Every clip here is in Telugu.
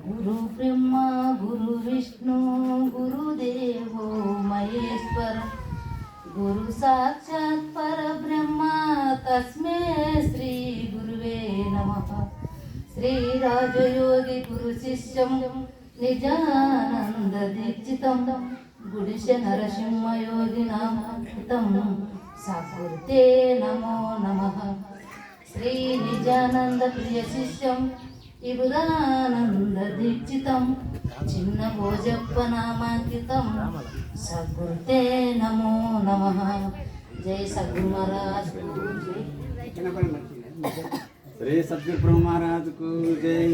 గురు బ్రహ్మ గురు విష్ణు గురుదేవో మహేశ్వర గురు సాక్షాత్ పరబ్రహ్మ తస్మే శ్రీ గురువే నమః. శ్రీ రాజయోగి గురు శిష్యం నిజానంద దీక్షితం గుడిశ నరసింహయోగి నామృతం సద్గురుతే నమో నమః. శ్రీ నిజానంద ప్రియ శిష్యం ఇబుదానంద దీక్షితం చిన్న భోజప్ప నామాంకితం సద్గురుతే నమో నమః. జై సద్గురు మహారాజ్ శ్రీ సద్గురు బ్రహ్మ మహారాజుకు జై.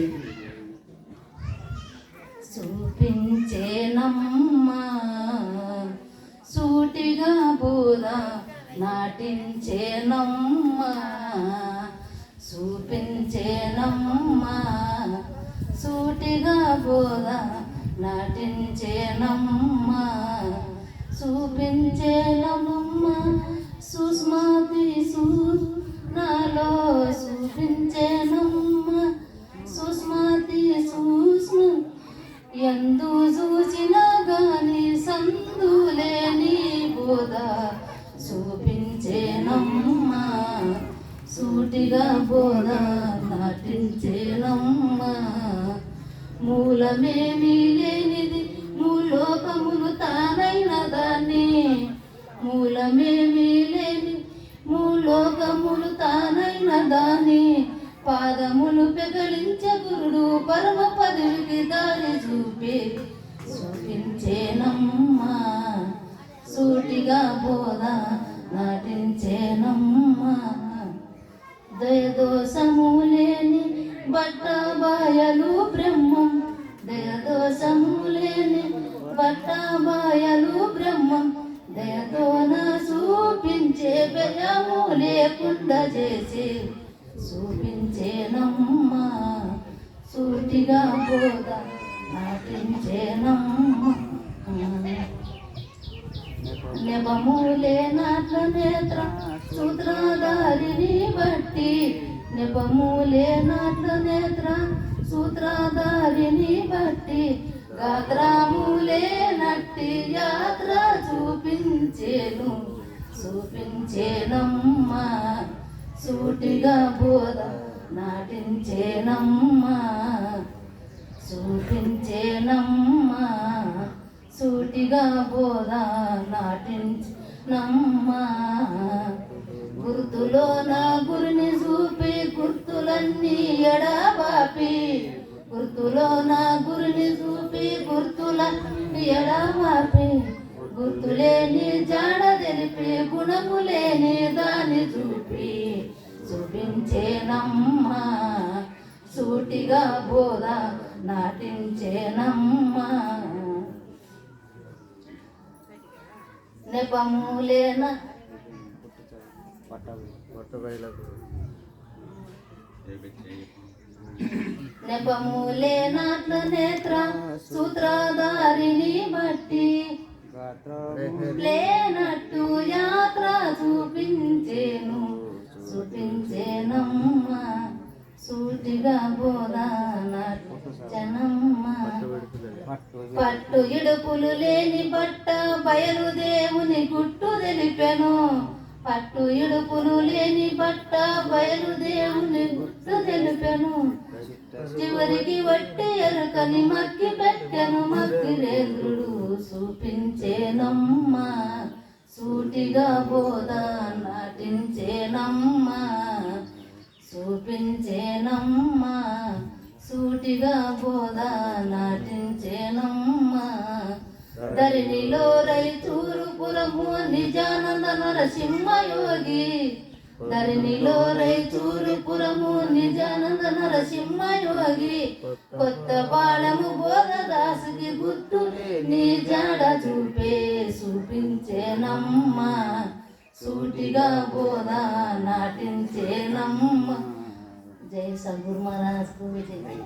చూపించేనమ్మా సూటిగా బోధ నాటించేనమ్మా చూపించేనమ్మా సూటిగా బోధ నాటించేనమ్మా చూపించేనమ్మా సుస్మతి నాలో చూపించేనమ్మా సుస్మతి సూక్ష్మ ఎందు చూచినా గాని సందులేని బోధ చూపించేనమ్మా సూటిగా బోధ నాటించేనమ్మా మూలమేమీ లేనిది మూలోకములు తానైన దాన్ని మూలమేమీ లేని మూలోకములు తానైన దాన్ని పాదములు పెగలించే గురుడు పరమ పదవికి దారి చూపించేనమ్మా సూటిగా బోధ నాటించేనమ్మా దయదోషము లేని బట్ట బాయలు బ్రహ్మం దయదోషము లేని బట్ట బాయలు బ్రహ్మం దయతోన చూపించే భయము లేకుండా చేసి చూపించేనమ్మా సూటిగా బోధ నాటించేనమ్మా నెపములేనాట్ల నేత్ర సూత్రధారిని బట్టి నెపములేనాట్ల నేత్ర సూత్రధారిని బట్టి గాత్రములే నట్టి యాత్ర చూపించేనమ్మా సూటిగా బోధ నాటించేనమ్మా చూపించేనమ్మా సూటిగా బోధ నాటించేనమ్మా గుర్తులో నా గురిని చూపి గుర్తులన్నీ ఎడబాపి గుర్తులో నా గురిని చూపి గుర్తులన్నీ ఎడబాపి గుర్తులేని జాడ తెలిపి గుణములేని దాన్ని చూపించేనమ్మా సూటిగా బోధ నాటించేనమ్మా నెపములేన నెపములేనాట్ల నేత్ర సూత్రధారిని బట్టి లేనట్టు యాత్ర చూపించేనమ్మా సూటిగా బోధ నాటించేనమ్మా పట్టు ఇడుపులు లేని బట్ట బయలుదేవుని గుట్టు తెలిపెను పట్టు ఇడుపులు లేని బట్ట బయలుదేవుని గుట్టు తెలిపెను చివరికి వట్టి ఎరుకని మక్కి పెట్టెను మక్కిరేంద్రుడు చూపించేనమ్మా సూటిగా బోధ నాటించేనమ్మా చూపించేనమ్మా సూటిగా బోధ నాటించేనమ్మా ధరణిలో రైతూరుపురము నిజానంద నరసింహయోగి ధరణిలో రైతూరుపురము నిజానంద నరసింహయోగి కొత్త పాలము బోధదాసుకి గుర్తు నీ జాడ చూపించేనమ్మా సూటిగా బోధ నాటించేనమ్మా. జై సద్గురు మహారాజ్ కు జై.